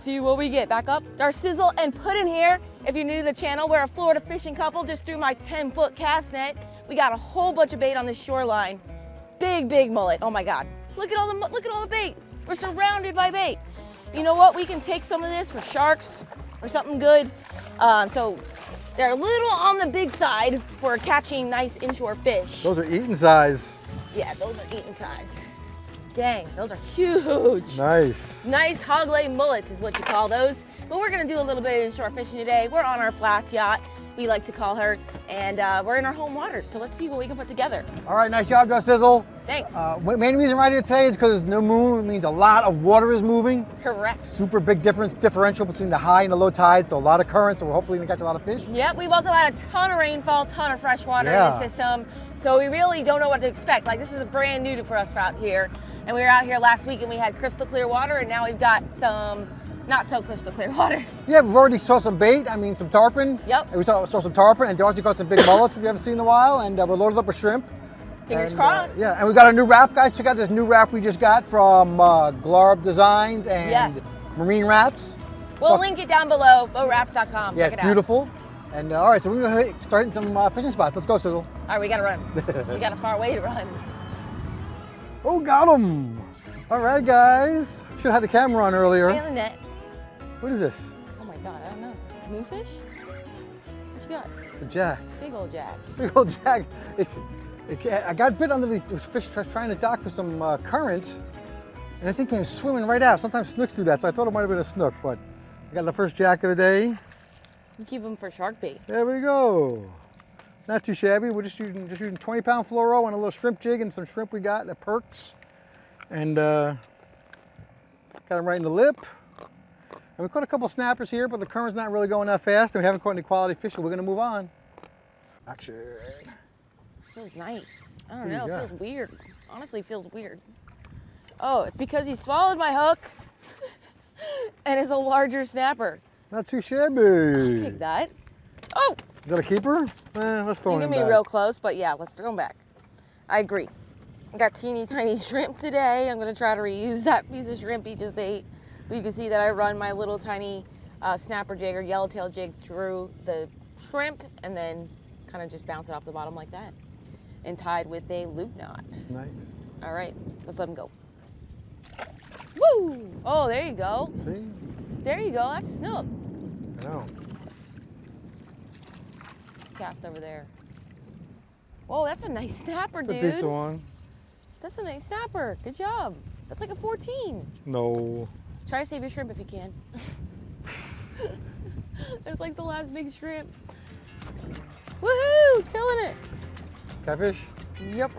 see what we get. Back up. Darcizzle and Puddin here. If you're new to the channel, we're a Florida fishing couple. Just threw my 10-foot cast net. We got a whole bunch of bait on this shoreline. Big, big mullet. Oh my God. Look at all the bait. We're surrounded by bait. You know what? We can take some of this for sharks or something good. So they're a little on the big side for catching nice inshore fish. Those are eating size. Yeah, those are eating size. Dang, those are huge. Nice. Nice hog-leg mullets is what you call those. But we're gonna do a little bit of inshore fishing today. We're on our flats yacht, we like to call her, and we're in our home waters. So let's see what we can put together. All right, nice job, Darcizzle. Thanks. Main reason we're out here today is because there's no moon. It means a lot of water is moving. Correct. Super big differential between the high and the low tide, so a lot of current, so we're hopefully gonna catch a lot of fish. Yep, we've also had a ton of rainfall, ton of fresh water in the system, so we really don't know what to expect. Like, this is brand new for us out here, and we were out here last week and we had crystal clear water, and now we've got some not so crystal clear water. Yeah, we've already saw some bait, some tarpon. Yep. And we saw some tarpon, and Darcy caught some big mullets we haven't seen in a while, and we're loaded up with shrimp. Fingers crossed. Yeah, and we got a new wrap, guys. Check out this new wrap we just got from Glarb Designs and Marine Wraps. We'll link it down below, bowraps.com. Yeah, Check it it's beautiful. And all right, so we're gonna start hitting some fishing spots. Let's go, Sizzle. All right, we gotta run. We got a far way to run. Oh, got him. All right, guys. Should have had the camera on earlier. And the net. What is this? Oh my God, I don't know. Moonfish? What you got? It's a jack. Big old jack. Big old jack. I got bit under these fish trying to dock for some current, and I think came swimming right out. Sometimes snooks do that, so I thought it might have been a snook, but I got the first jack of the day. You keep them for shark bait. There we go. Not too shabby. We're just using 20-pound fluoro and a little shrimp jig and some shrimp we got at Perks, and got them right in the lip. And we caught a couple snappers here, but the current's not really going that fast, and we haven't caught any quality fish, so we're gonna move on. Action. Feels nice. I don't know, it feels weird. Honestly, it feels weird. Oh, it's because he swallowed my hook and it's a larger snapper. Not too shabby. I'll take that. Oh! Is that a keeper? Let's throw him back. You can be real close, but yeah, let's throw him back. I agree. I got teeny tiny shrimp today. I'm gonna try to reuse that piece of shrimp he just ate. You can see that I run my little tiny snapper jig or yellowtail jig through the shrimp and then kind of just bounce it off the bottom like that. And tied with a loop knot. Nice. All right, let's let him go. Woo! Oh, there you go. See? There you go, that's snook. I know. Cast over there. Whoa, that's a nice snapper, dude. It's a decent one. That's a nice snapper. Good job. That's like a 14. No. Try to save your shrimp if you can. It's like the last big shrimp. Woohoo! Killing it. Catfish? Yep,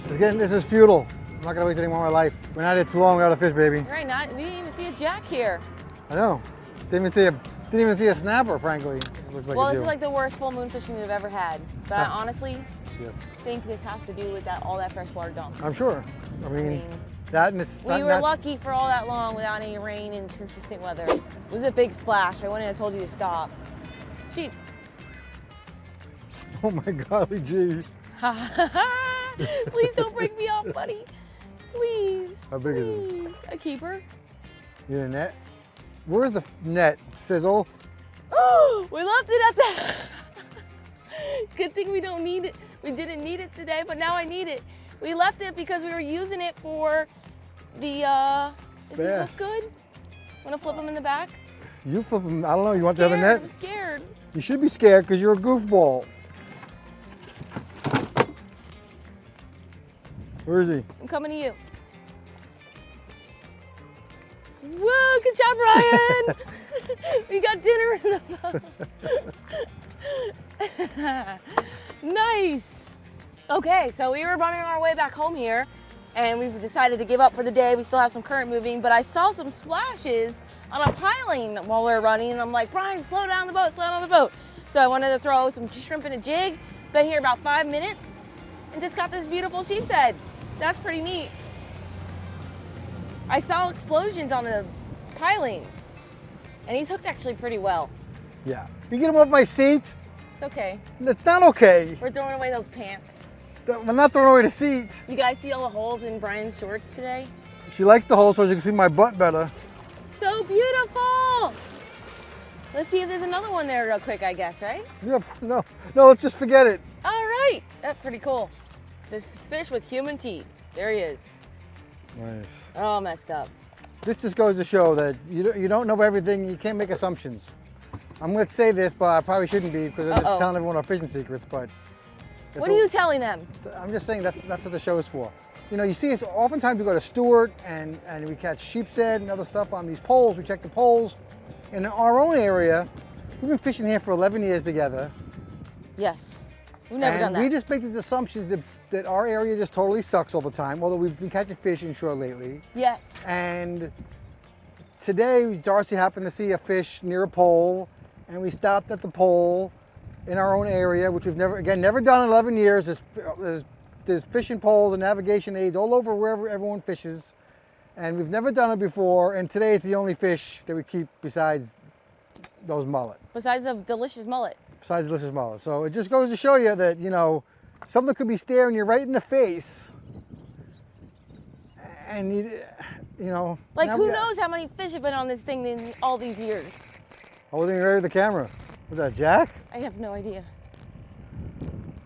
This is futile. I'm not gonna waste any more of my life. We're not here too long without a fish, baby. Right, we didn't even see a jack here. I know. Didn't even see a snapper, frankly. This looks like Well, this is like the worst full moon fishing we've ever had. But I honestly yes. think this has to do with all that freshwater dump. I'm sure. I mean that and it's we were lucky for all that long without any rain and consistent weather. It was a big splash. I wouldn't have told you to stop. Sheep. Oh my golly gee. Please don't break me off, buddy. Please. How big is it? A keeper. You need a net? Where's the net, Sizzle? Oh, we left it at that. Good thing we don't need it. We didn't need it today, but now I need it. We left it because we were using it for the, is he look good? Want to flip him in the back? You flip him, I don't know, you want to have a net? I'm scared. You should be scared because you're a goofball. Where is he? I'm coming to you. Whoa, good job, Ryan. We got dinner in the boat. Nice. Okay, so we were running our way back home here and we've decided to give up for the day. We still have some current moving, but I saw some splashes on a piling while we were running and I'm like, Brian, slow down the boat, slow down the boat. So I wanted to throw some shrimp in a jig. Been here about 5 minutes and just got this beautiful sheepshead. That's pretty neat. I saw explosions on the piling and he's hooked actually pretty well. Yeah. You get him off my seat? It's okay. It's not okay. We're throwing away those pants. I'm not throwing away the seat. You guys see all the holes in Brian's shorts today? She likes the hole so she can see my butt better. So Beautiful. Let's see if there's another one there real quick, I guess, right? Yeah, no, let's just forget it. All right, that's pretty cool. This fish with human teeth. There he is. Nice. All messed up. This just goes to show that you don't know everything. You can't make assumptions. I'm going to say this, but I probably shouldn't be because I'm just telling everyone our fishing secrets. But what are you telling them? I'm just saying that's what the show is for. You know, you see us oftentimes. We go to Stewart and we catch sheepshead and other stuff on these poles. We check the poles. In our own area, we've been fishing here for 11 years together. Yes, we've never done that. We just make these assumptions that our area just totally sucks all the time, although we've been catching fish inshore lately. Yes. And today, Darcy happened to see a fish near a pole, and we stopped at the pole in our own area, which we've never done in 11 years. There's fishing poles and navigation aids all over wherever everyone fishes. And we've never done it before, and today it's the only fish that we keep besides those mullet. Besides the delicious mullet. Besides delicious mullet. So it just goes to show you that, you know, something could be staring you right in the face. And you know. Like who knows how many fish have been on this thing in all these years? Holding it right at the camera. Was that Jack? I have no idea.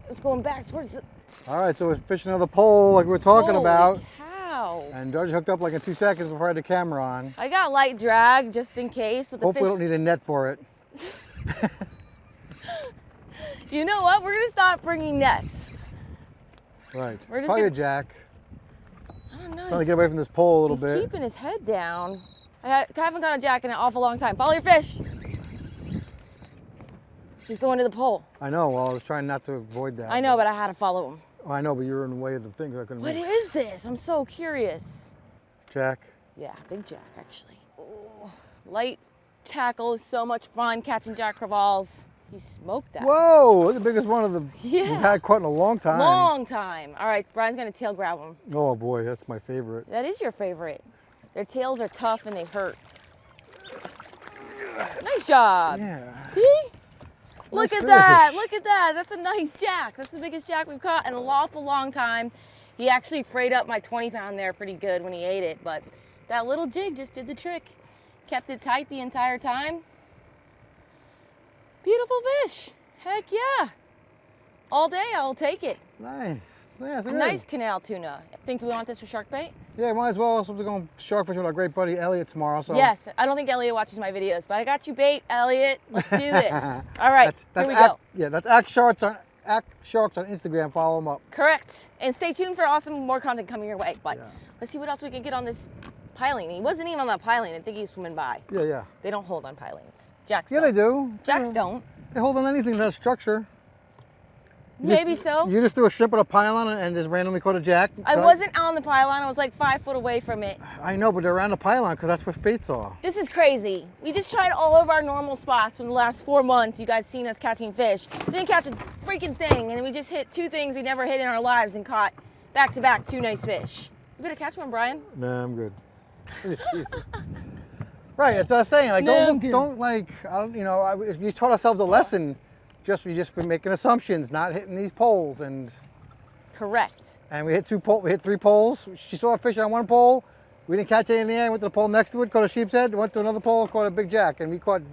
It's going back towards the... All right, so we're fishing another pole like we were talking about. Cow. And Darcy hooked up like in 2 seconds before I had the camera on. I got light drag just in case, but the Hopefully we don't need a net for it. You know what? We're gonna stop bringing nets. Right. We're just Probably gonna... a Jack. I don't know. Trying to get away from this pole a little bit. He's keeping his head down. I haven't got a Jack in an awful long time. Follow your fish. He's going to the pole. I know. Well, I was trying not to avoid that. I know, but I had to follow him. Oh, I know, but you were in the way of the thing. I couldn't What move. is this? I'm so curious. Jack. Yeah, big Jack, actually. Oh, light tackle is so much fun catching Jack crevalles. He smoked that. Whoa, the biggest one of the we've had caught in a long time. Long time. All right, Brian's gonna tail grab him. Oh boy, that's my favorite. That is your favorite. Their tails are tough and they hurt. Nice job. Yeah. See? Look Nice at that. fish. Look at that. That's a nice Jack. That's the biggest Jack we've caught in an awful long time. He actually frayed up my 20-pound there pretty good when he ate it, but that little jig just did the trick. Kept it tight the entire time. Beautiful fish. Heck yeah. All day I'll take it. Nice. Yeah, A nice canal tuna. Think we want this for shark bait? Yeah, might as well. So we're going shark fishing with our great buddy Elliot tomorrow. So Yes. I don't think Elliot watches my videos, but I got you bait, Elliot. Let's do this. All right. Here we go. Yeah, that's Act Sharks on Instagram. Follow them up. Correct. And stay tuned for more content coming your way. But let's see what else we can get on this piling. He wasn't even on that piling. I think he's swimming by. Yeah. They don't hold on pilings. Jacks Yeah, don't. they do. Jacks don't. They hold on anything that's structure. Maybe so. You just threw a shrimp at a pylon and just randomly caught a Jack. I wasn't on the pylon. I was like 5 foot away from it. I know, but they're around the pylon because that's where baits are. This is crazy. We just tried all of our normal spots in the last 4 months. You guys seen us catching fish. Didn't catch a freaking thing, and we just hit 2 things we never hit in our lives and caught back-to-back 2 nice fish. You better catch one, Brian. Nah, I'm good. Right, that's what I was saying. Like, we taught ourselves a lesson. We just been making assumptions, not hitting these poles, and correct. And we hit 3 poles. She saw a fish on 1 pole. We didn't catch anything there. Went to the pole next to it, caught a sheepshead. Went to another pole, caught a big Jack, and we caught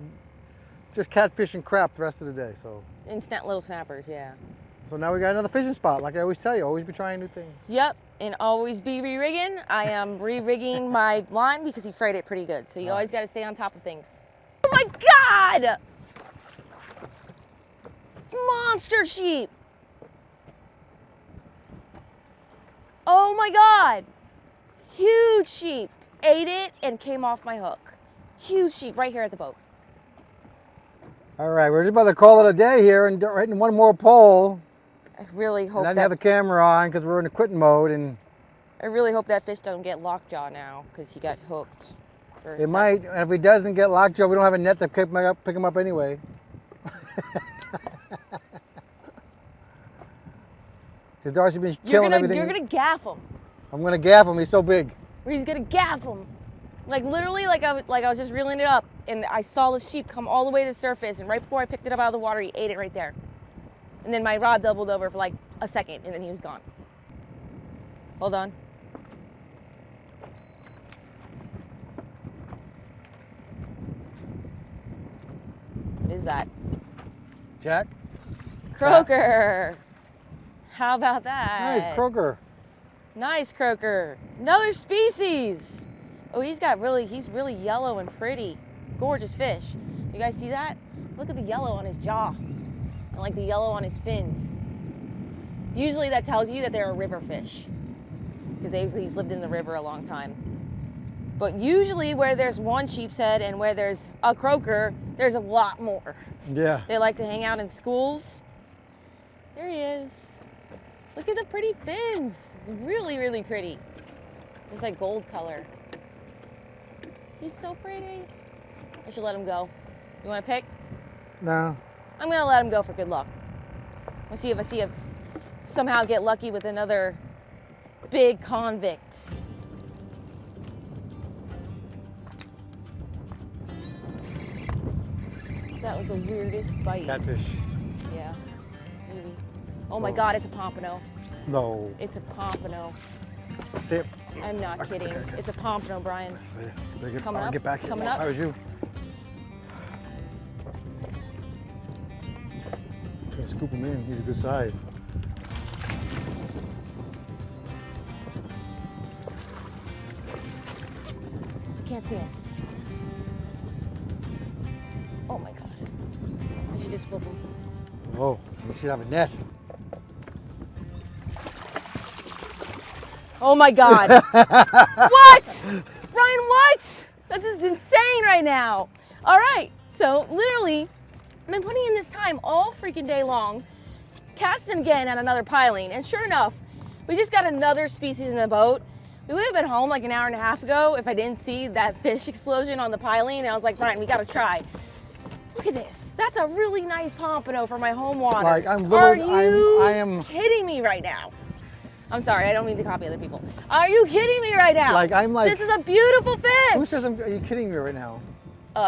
just catfish and crap the rest of the day. So. And little snappers, yeah. So now we got another fishing spot. Like I always tell you, always be trying new things. Yep, and always be re-rigging. I am re-rigging my line because he frayed it pretty good. So you always got to stay on top of things. Oh my God! Monster sheep! Oh my God! Huge sheep. Ate it and came off my hook. Huge sheep right here at the boat. All right, we're just about to call it a day here and right in 1 more pole. I really hope and I didn't have the camera on because we're in the quitting mode, and I really hope that fish doesn't get lockjaw now because he got hooked. It might, and if he doesn't get lockjaw, we don't have a net to pick him up anyway. Because Darcy's been killing everything. You're gonna gaff him. I'm gonna gaff him. He's so big. He's gonna gaff him. Like literally, like I was just reeling it up, and I saw the sheep come all the way to the surface, and right before I picked it up out of the water, he ate it right there. And then my rod doubled over for like a second, and then he was gone. Hold on. is that? Jack? Croaker. How about that? Nice, croaker. Nice croaker. Another species. Oh, he's really yellow and pretty. Gorgeous fish. You guys see that? Look at the yellow on his jaw and like the yellow on his fins. Usually that tells you that they're a river fish because he's lived in the river a long time. But usually where there's one sheepshead and where there's a croaker, there's a lot more. Yeah. They like to hang out in schools. There he is. Look at the pretty fins. Really, really pretty. Just like gold color. He's so pretty. I should let him go. You want to pick? No. I'm going to let him go for good luck. We'll see if I somehow get lucky with another big convict. That was the weirdest bite. Catfish. Yeah, maybe. Oh my God, it's a pompano. No. It's a pompano. See it? I'm not kidding. It's a pompano, Brian. Coming I'll up, get back here. coming up. How was you? I'm gonna scoop him in. He's a good size. I can't see him. Oh my God. I should just flip him. Whoa, you should have a net. Oh my God. What? Brian, what? This is insane right now. All right, so literally, I've been putting in this time all freaking day long, casting again at another piling, and sure enough, we just got another species in the boat. We would have been home like an hour and a half ago if I didn't see that fish explosion on the piling, and I was like, Brian, we gotta try. Look at this. That's a really nice pompano for my home waters. Like, Are you I am kidding me right now? I'm sorry, I don't mean to copy other people. Are you kidding me right now? Like, I'm like. This is a beautiful fish. Who says are you kidding me right now?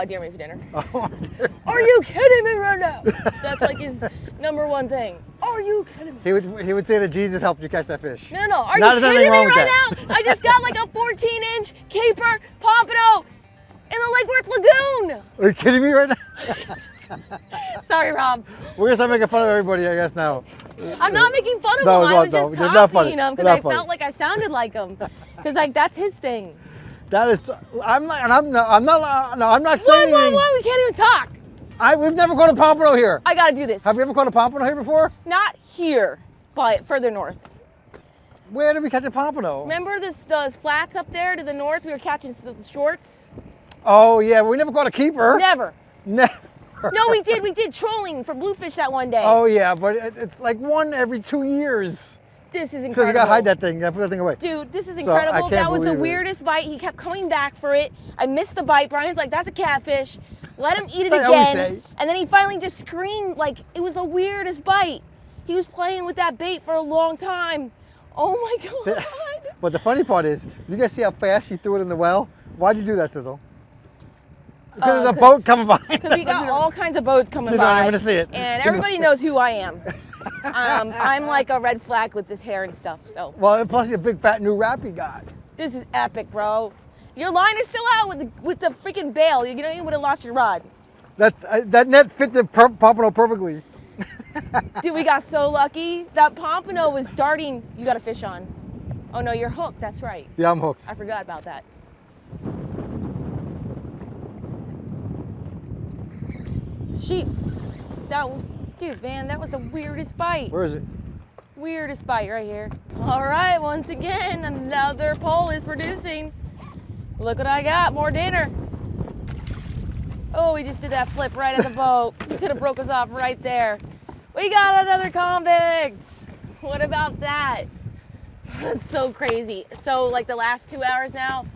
Dear me for dinner. Oh, Are you kidding me right now? That's like his #1 thing. Are you kidding me? he would say that Jesus helped you catch that fish. No, are Not you there's kidding anything me wrong with right now? I just got like a 14-inch caper pompano in the Lake Worth Lagoon. Are you kidding me right now? Sorry, Rob. We're gonna start making fun of everybody, I guess now. I'm not making fun of No, him. it's I was not, just no. You're not funny. copying him because You're I not funny. felt like I sounded like him. Because like that's his thing. That is, I'm not saying anything. We can't even talk. We've never caught a pompano here. I gotta do this. Have you ever caught a pompano here before? Not here, but further north. Where did we catch a pompano? Remember those flats up there to the north? We were catching the shorts. Oh yeah, we never caught a keeper. Never. Never. No, we did. We did trolling for bluefish that one day. Oh yeah, but it's like one every 2 years. This is So incredible. you gotta hide that thing. You gotta put that thing away. Dude, this is So, I incredible. can't That was the believe it. weirdest bite. He kept coming back for it. I missed the bite. Brian's like, that's a catfish. Let him eat it I always again. say. And then he finally just screamed like it was the weirdest bite. He was playing with that bait for a long time. Oh my God. But the funny part is, did you guys see how fast she threw it in the well? Why'd you do that, Sizzle? Because there's a boat coming by. Because we got all kinds of boats coming You're by. not even gonna see it. And everybody knows who I am. I'm like a red flag with this hair and stuff. So Well, plus the big fat new wrap you got. this is epic, bro. Your line is still out with the freaking bail. You know you would have lost your rod. That net fit the pompano perfectly. Dude, we got so lucky. That pompano was darting. You got a fish on. Oh no, you're hooked. That's right. Yeah, I'm hooked. I forgot about that. Sheep. That was, dude, man, that was the weirdest bite. Where is it? Weirdest bite right here. All right, once again, another pole is producing. Look what I got, more dinner. Oh, we just did that flip right at the boat. Could have broke us off right there. We got another convict. What about that? That's so crazy. So like the last 2 hours now,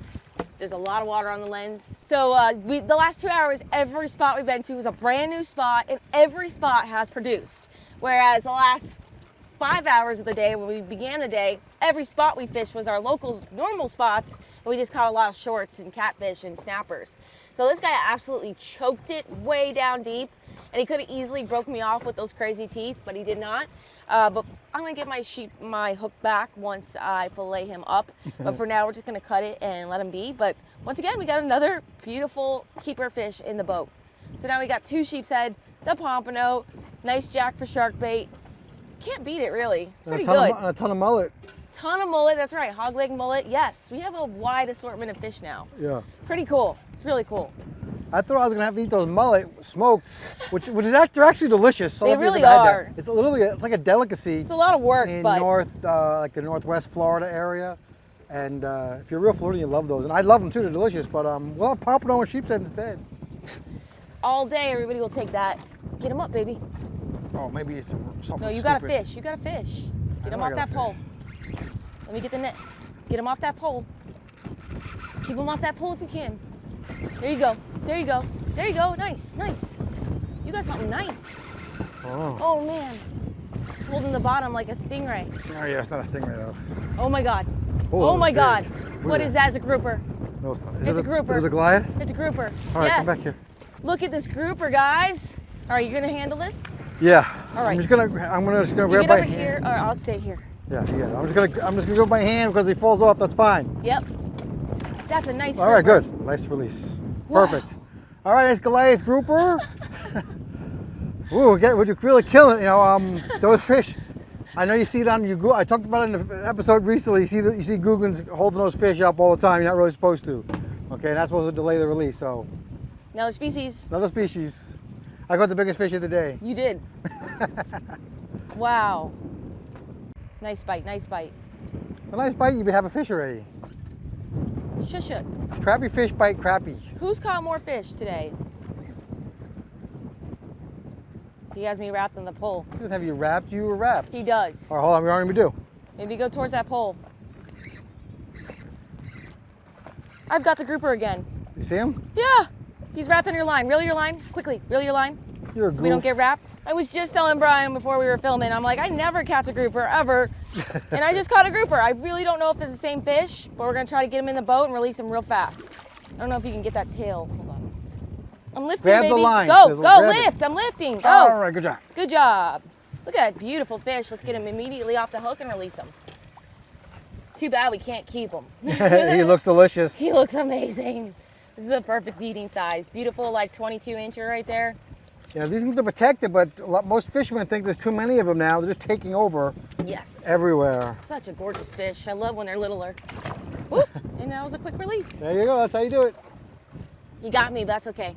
there's a lot of water on the lens. So the last 2 hours, every spot we've been to was a brand new spot, and every spot has produced. Whereas the last 5 hours of the day, when we began the day, every spot we fished was our local normal spots, and we just caught a lot of shorts and catfish and snappers. So this guy absolutely choked it way down deep, and he could have easily broke me off with those crazy teeth, but he did not. But I'm gonna get my hook back once I fillet him up. But for now, we're just gonna cut it and let him be. But once again, we got another beautiful keeper fish in the boat. So now we got 2 sheepshead, the Pompano, nice jack for shark bait. Can't beat it really. It's pretty and good. And a ton of mullet. Ton of mullet, that's right, hog leg mullet. Yes, we have a wide assortment of fish now. Yeah. Pretty cool. It's really cool. I thought I was gonna have to eat those mullet smoked, which is they're actually delicious. They really are. It's it's like a delicacy. It's a lot of work, in but like the Northwest Florida area. And if you're a real Floridian, you love those. And I love them too, they're delicious. But we'll have Pompano and Sheepshead instead. all day everybody will take that. Get them up, baby. Oh, maybe it's something No, you stupid. got a fish. You got a fish. Get him off that pole. Let me get the net. Get him off that pole. Keep him off that pole if you can. There you go. There you go. There you go. Nice, nice. You got something nice. Oh man. It's holding the bottom like a stingray. Oh yeah, it's not a stingray though. Oh my God. Oh, Oh my big. God. What is that? It's a grouper. No, it's not. It's a grouper. Is it a Goliath? It's a grouper. All right, yes. come back here. Look at this grouper, guys. All right, you're gonna handle this? Yeah. All right. I'm just gonna You grab get my over hand. here, or I'll stay here. Yeah, yeah. I'm just gonna grab my hand because he falls off. That's fine. Yep. That's a nice All right, grouper. good. Nice release. Wow. Perfect. All right, nice Goliath grouper. Ooh, we're really killing it. You know, those fish. I know you see it on your Google. I talked about it in an episode recently. You see Googans holding those fish up all the time. You're not really supposed to. Okay, not supposed to delay the release. So Another species. another species. I got the biggest fish of the day. You did. Wow. Nice bite, nice bite. It's a nice bite. You have a fish already. Shush it. Crappie fish bite crappie. Who's caught more fish today? He has me wrapped in the pole. He doesn't have you wrapped. You were wrapped. He does. All right, hold on. We aren't even do. Maybe go towards that pole. I've got the grouper again. You see him? Yeah. He's wrapped in your line. Reel your line. Quickly. Reel your line. You're a So we don't goof. get wrapped. I was just telling Brian before we were filming, I'm like, I never catch a grouper ever. And I just caught a grouper. I really don't know if it's the same fish, but we're gonna try to get him in the boat and release him real fast. I don't know if you can get that tail. Hold on. I'm lifting, Grab the baby. line, Go, Sizzle, go, grab it. lift. I'm lifting. Go. All right, good job. Good job. Look at that beautiful fish. Let's get him immediately off the hook and release him. Too bad we can't keep him. He looks delicious. He looks amazing. This is a perfect eating size. Beautiful, like 22-incher right there. You know, these things are protected, but most fishermen think there's too many of them now. They're just taking over Yes. everywhere. Such a gorgeous fish. I love when they're littler. Whoop, and that was a quick release. There you go. That's how you do it. You got me, but that's okay.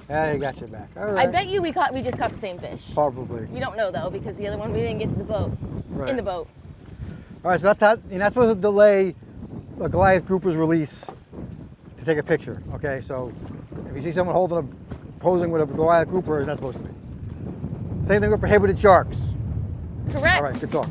Yeah, you got your back. All right. I bet you we just caught the same fish. Probably. We don't know though, because the other one we didn't get to the boat. Right. In the boat. All right, so that's how you're not supposed to delay a Goliath grouper's release to take a picture. Okay, so if you see someone posing with a Goliath grouper, it's not supposed to be. Same thing with prohibited sharks. Correct. All right, good talk.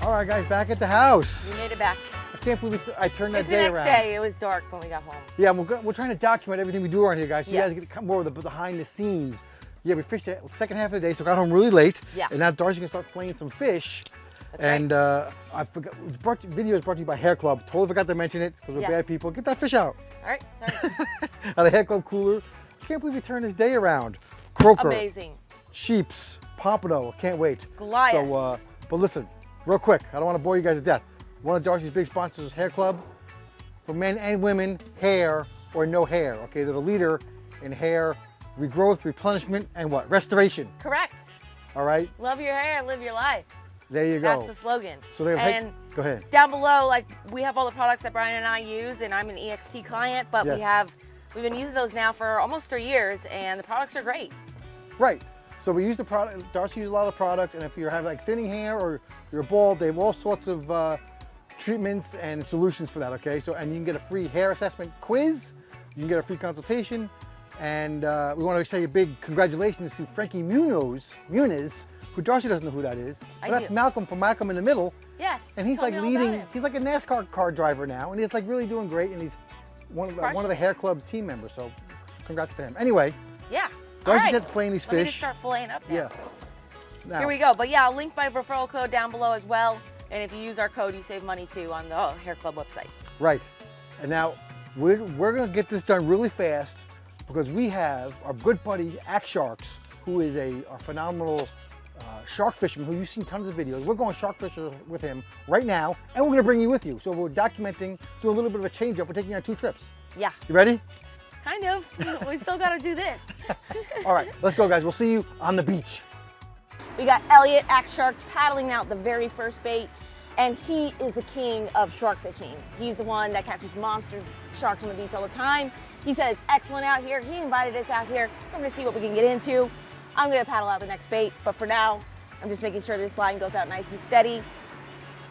All right, guys, back at the house. We made it back. I can't believe I turned that It's the day next around. day. It was dark when we got home. Yeah, we're trying to document everything we do around here, guys, so you guys Yes. get more of the behind the scenes. Yeah, we fished the second half of the day, so got home really late. Yeah. And now Darcy can start flaying some fish. That's And I forgot, video is brought to you by HAIRCLUB. Totally forgot to mention it because we're Yes. bad people. Get that fish out. All right, sorry. Out of HAIRCLUB cooler. Can't believe we turned this day around. Croaker, Amazing. Sheeps, Pompano. Can't wait. Goliath. So, but listen, real quick. I don't want to bore you guys to death. One of Darcy's big sponsors is HAIRCLUB. For men and women, hair or no hair. Okay, they're the leader in hair regrowth, replenishment, and what? Restoration. Correct. All right, Love your hair, live your life. there you go. That's the slogan. So they have and go ahead. down below, like we have all the products that Brian and I use, and I'm an EXT client, but Yes. we've been using those now for almost 3 years, and the products are great. Right. So we use the product. Darcy uses a lot of products, and if you have like thinning hair or you're bald, they have all sorts of treatments and solutions for that. Okay. So and you can get a free hair assessment quiz. You can get a free consultation, and we want to say a big congratulations to Frankie Muniz, who Darcy doesn't know who that is. I But that's do. Malcolm from Malcolm in the Middle, Yes. and he's tell like me all about leading. it. He's like a NASCAR car driver now, and he's like really doing great, and he's one of the crushing it. HAIRCLUB team members. So congrats to him. Anyway, Yeah. Darcy all right. gets playing these Let me fish. just start filleting up now. Yeah. Now, Here we go. But yeah, I'll link my referral code down below as well. And if you use our code, you save money too on the HAIRCLUB website. Right. And now we're going to get this done really fast because we have our good buddy Axe Sharks, who is a phenomenal shark fisherman who you've seen tons of videos. We're going shark fishing with him right now, and we're going to bring you with you. So we're documenting, doing a little bit of a change up. We're taking you on 2 trips. Yeah. You ready? Kind of. We still got to do this. All right, let's go, guys. We'll see you on the beach. We got Elliot Axe Sharks paddling out the very first bait, and he is the king of shark fishing. He's the one that catches monster sharks on the beach all the time. He said it's excellent out here. He invited us out here. We're gonna see what we can get into. I'm gonna paddle out the next bait, but for now, I'm just making sure this line goes out nice and steady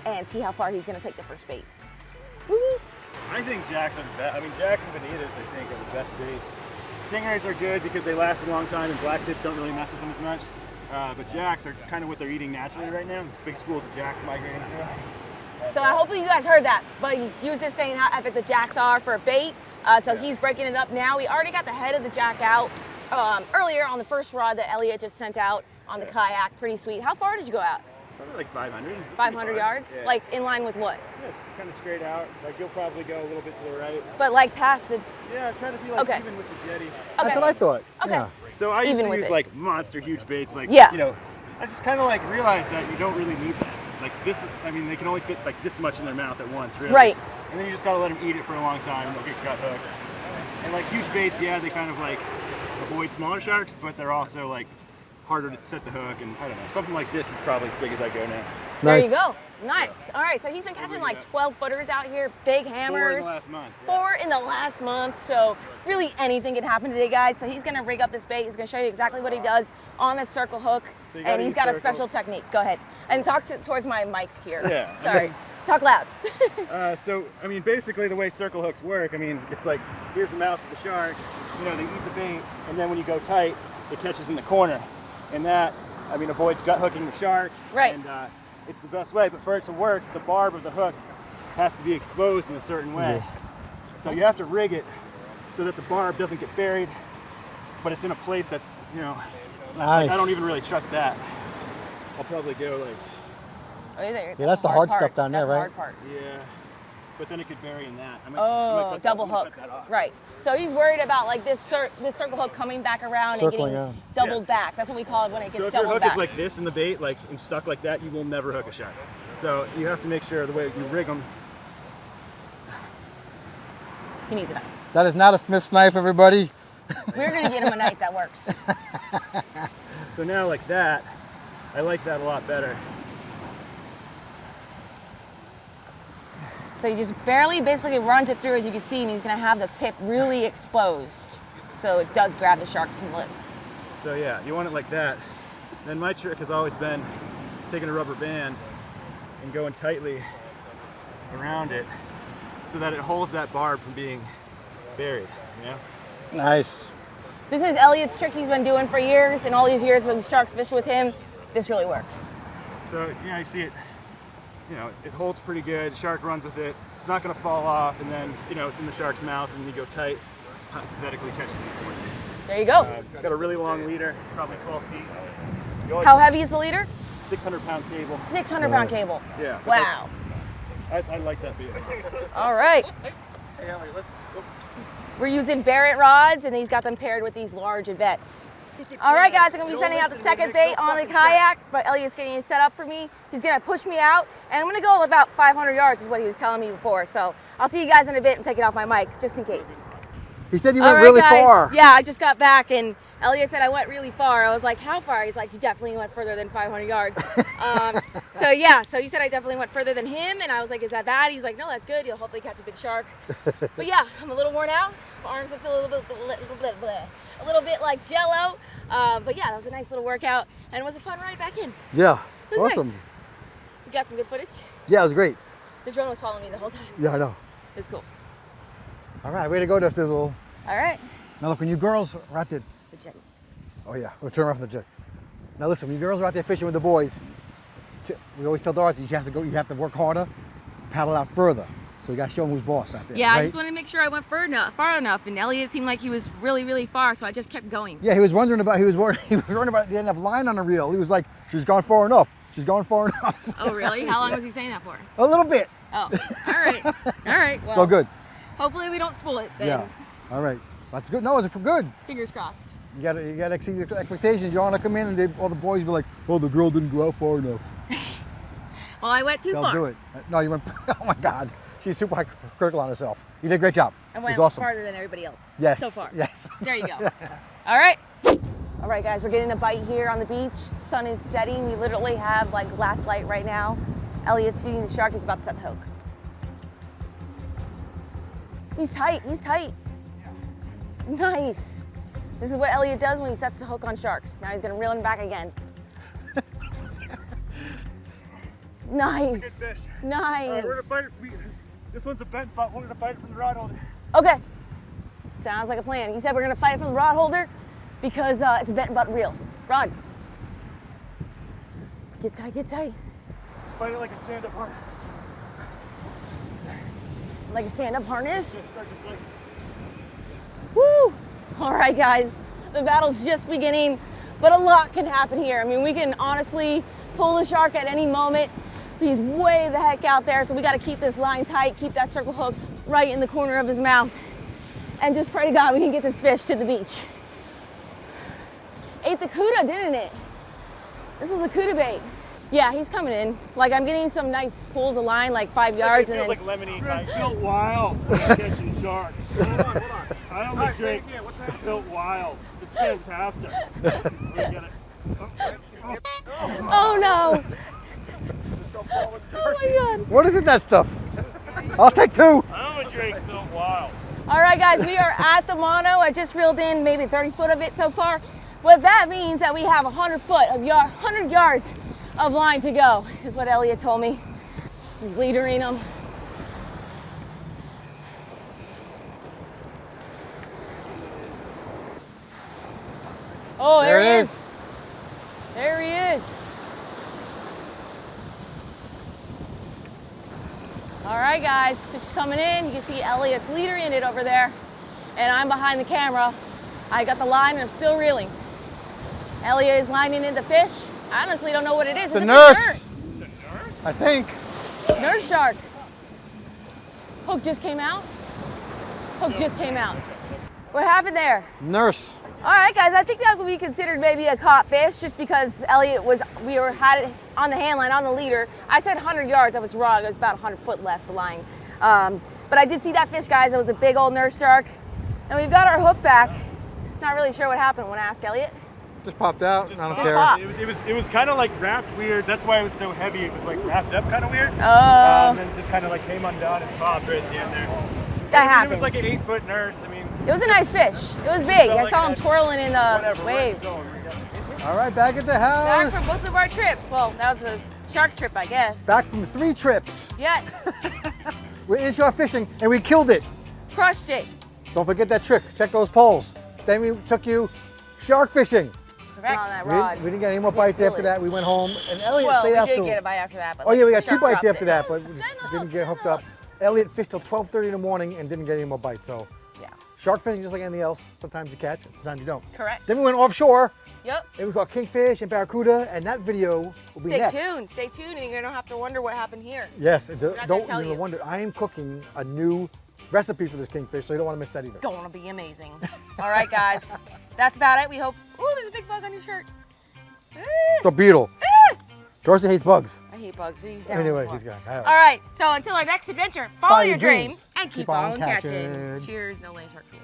and see how far he's gonna take the first bait. Woo-hoo. I think jacks are the best. I mean, jacks and bonitas, I think, are the best baits. Stingrays are good because they last a long time and black tips don't really mess with them as much. But jacks are kind of what they're eating naturally right now. There's big schools of jacks migrating through. So hopefully you guys heard that, but he was just saying how epic the jacks are for a bait. So he's breaking it up now. We already got the head of the jack out earlier on the first rod that Elliot just sent out on the kayak. Pretty sweet. How far did you go out? Probably like 500. 500 yards? Yeah. Like in line with what? Yeah, just kind of straight out. Like you'll probably go a little bit to the right. But like past the... Yeah, try to be like Okay. even with the jetty. That's what I thought. Okay. Yeah. So I used Even to with use it. like monster huge baits. Like, Yeah. you know, I just kind of like realized that you don't really need that. Like this, I mean, they can only fit like this much in their mouth at once, really. Right. And then you just gotta let them eat it for a long time and they'll get gut hooked. And like huge baits, yeah, they kind of like avoid smaller sharks, but they're also like harder to set the hook. And I don't know, something like this is probably as big as I go now. Nice. There you go. Nice. All right, so he's been catching like 12 footers out here, big 4 hammers. in the last month. 4 in the last month. So really anything can happen today, guys. So he's gonna rig up this bait. He's gonna show you exactly what he does on the circle hook. So you And gotta he's use got a circles. special technique. Go ahead. And talk towards my mic here. Yeah. Sorry. Talk loud. So, I mean, basically the way circle hooks work, I mean, it's like, here's the mouth of the shark, you know, they eat the bait, and then when you go tight, it catches in the corner. And that, I mean, avoids gut hooking the shark. Right. And it's the best way, but for it to work, the barb of the hook has to be exposed in a certain way. So you have to rig it so that the barb doesn't get buried, but it's in a place that's, you know, Nice. like, I don't even really trust that. I'll probably go like, Oh, there. Yeah, that's the hard part. stuff down there, That's the right? hard part. yeah, but then it could bury in that. I might Oh, cut that- double I'm gonna hook. cut that off. Right. So he's worried about like this circle hook coming back around Circling, and getting yeah. doubled back. That's what we call it when it So gets if your doubled hook back. is like this in the bait, like and stuck like that, you will never hook a shark. So you have to make sure the way you rig them. He needs a knife. That is not a Smith's knife, everybody. We're gonna get him a knife that works. So now like that, I like that a lot better. So he just barely basically runs it through, as you can see, and he's gonna have the tip really exposed. So it does grab the shark's lip. So yeah, you want it like that. Then my trick has always been taking a rubber band and going tightly around it so that it holds that barb from being buried, you know? Nice. This is Elliot's trick he's been doing for years, and all these years when we shark fish with him, this really works. So, you know, you see it, you know, it holds pretty good. The shark runs with it. It's not going to fall off, and then, you know, it's in the shark's mouth, and then you go tight, hypothetically catches it in the corner. There you go. Got a really long leader, probably 12 feet. You always- How heavy is the leader? 600-pound cable. 600-pound cable. Yeah. Wow. I like that bait. All right. Hey, Ellie, let's go. We're using Barrett rods, and he's got them paired with these large Yvettes. All right, guys, I'm gonna be sending out the second bait on the kayak, but Elliot's getting it set up for me. He's gonna push me out, and I'm gonna go about 500 yards is what he was telling me before. So I'll see you guys in a bit and take it off my mic, just in case. He said you All went right, really guys. far. Yeah, I just got back, and Elliot said I went really far. I was like, how far? He's like, you definitely went further than 500 yards. So yeah, so he said I definitely went further than him, and I was like, is that bad? He's like, no, that's good. You'll hopefully catch a big shark. But yeah, I'm a little worn out. My arms will feel a little bit like jello. But yeah, that was a nice little workout, and it was a fun ride back in. Yeah. It was Awesome. nice. We got some good footage. Yeah, it was great. The drone was following me the whole time. Yeah, I know. It was cool. All right, way to go, Darcizzle. All right. Now look, when you girls are out there, The jetty. oh yeah, we'll turn around from the jet. Now listen, when you girls are out there fishing with the boys, we always tell Darcy you have to work harder, paddle out further. So you got to show them who's boss out there. Yeah, right? I just wanted to make sure I went far enough, and Elliot seemed like he was really, really far, so I just kept going. Yeah, he was worried about the enough line on the reel. He was like, she's gone far enough. She's gone far enough. Oh, really? How long was he saying that for? A little bit. Oh, all right. All right. Well, It's all good. Hopefully we don't spool it then. Yeah. All right. That's good. No, it's good. Fingers crossed. You got to exceed the expectations. You want to come in and all the boys be like, oh, the girl didn't go out far enough. Well, I went too They'll far. do it. No, you went. Oh my God. She's super critical on herself. You did a great job. I It went was awesome. farther than everybody else. Yes. So far. Yes. There you go. All right. All right, guys, we're getting a bite here on the beach. Sun is setting. We literally have like glass light right now. Elliot's feeding the shark. He's about to set the hook. He's tight. He's tight. Nice. This is what Elliot does when he sets the hook on sharks. Now he's gonna reel him back again. Nice. Good fish. Nice. All right, we're gonna fight it. This one's a bent butt. We're gonna fight it from the rod holder. Okay. Sounds like a plan. He said we're gonna fight it from the rod holder because it's a bent butt reel. Rod. Get tight, get tight. Let's fight it like a stand-up harness. Like a stand-up harness. Woo! All right, guys. The battle's just beginning, but a lot can happen here. I mean, we can honestly pull the shark at any moment. He's way the heck out there, so we gotta keep this line tight, keep that circle hook right in the corner of his mouth, and just pray to God we can get this fish to the beach. Ate the cuda, didn't it? This is a cuda bait. Yeah, he's coming in. Like, I'm getting some nice pulls of line, like 5 yards, It and feels then like lemony type. It felt wild catching sharks. Hold on. I only drink. It felt wild. It's fantastic. We get it. oh no! Oh my God! What is it, that stuff? I'll take two. I only drink. It felt wild. All right, guys, we are at the mono. I just reeled in maybe 30 foot of it so far. What that means that we have 100 yards of line to go, is what Elliot told me. He's leadering them. Oh, there he is. There he is. All right, guys, fish is coming in. You can see Elliot's leadering it over there, and I'm behind the camera. I got the line, and I'm still reeling. Elliot is lining in the fish. I honestly don't know what it is. The It's nurse. a Is it nurse? I think. nurse shark. Hook just came out. Hook just came out. What happened there? Nurse. All right, guys, I think that would be considered maybe a caught fish just because Elliot had it on the hand line, on the leader. I said 100 yards, I was wrong. It was about 100 foot left, the line. But I did see that fish, guys. It was a big old nurse shark. And we've got our hook back. Not really sure what happened when I asked Elliot. Just popped out. I don't Just care. popped. It was kind of like wrapped weird. That's why it was so heavy. It was like wrapped up kind of weird. Oh. And then just kind of like came undone and popped right at the end there. That It happens. was like an 8-foot nurse. I mean, It was a nice fish. It was big. I like saw him that. twirling in the whatever. waves. All right, back at the Back house. from both of our trips. Well, that was a shark trip, I guess. Back from 3 trips. Yes. We're inshore fishing and we killed it. Crushed it. Don't forget that trick. Check those poles. Then we took you shark fishing. Correct. On that We, rod. we didn't get any more bites kill after it. that. We went home and Elliot Well, stayed we out did till. get a bite after that. But Oh yeah, we the got 2 shark bites dropped after it. that, but we Turn just the didn't hook, get turn hooked the up. Elliot fished till 12:30 in the morning and didn't get any more bites. So Yeah. shark fishing just like anything else. Sometimes you catch, sometimes you don't. Correct. Then we went offshore Yep. and we caught kingfish and barracuda, and that video will be Stay next. tuned. Stay tuned, and you're gonna have to wonder what happened here. Yes, not gonna don't tell even you. wonder. I am cooking a new recipe for this kingfish, so you don't want to miss that either. Gonna be amazing. All right, guys. That's about it. We hope. Ooh, there's a big bug on your shirt. The beetle. Dorsey hates bugs. I hate bugs. He's down Anyway, on the he's floor. gone. All right. So until our next adventure, follow Follow your your dream dreams. and keep on catching. Cheers. No lane shark for you.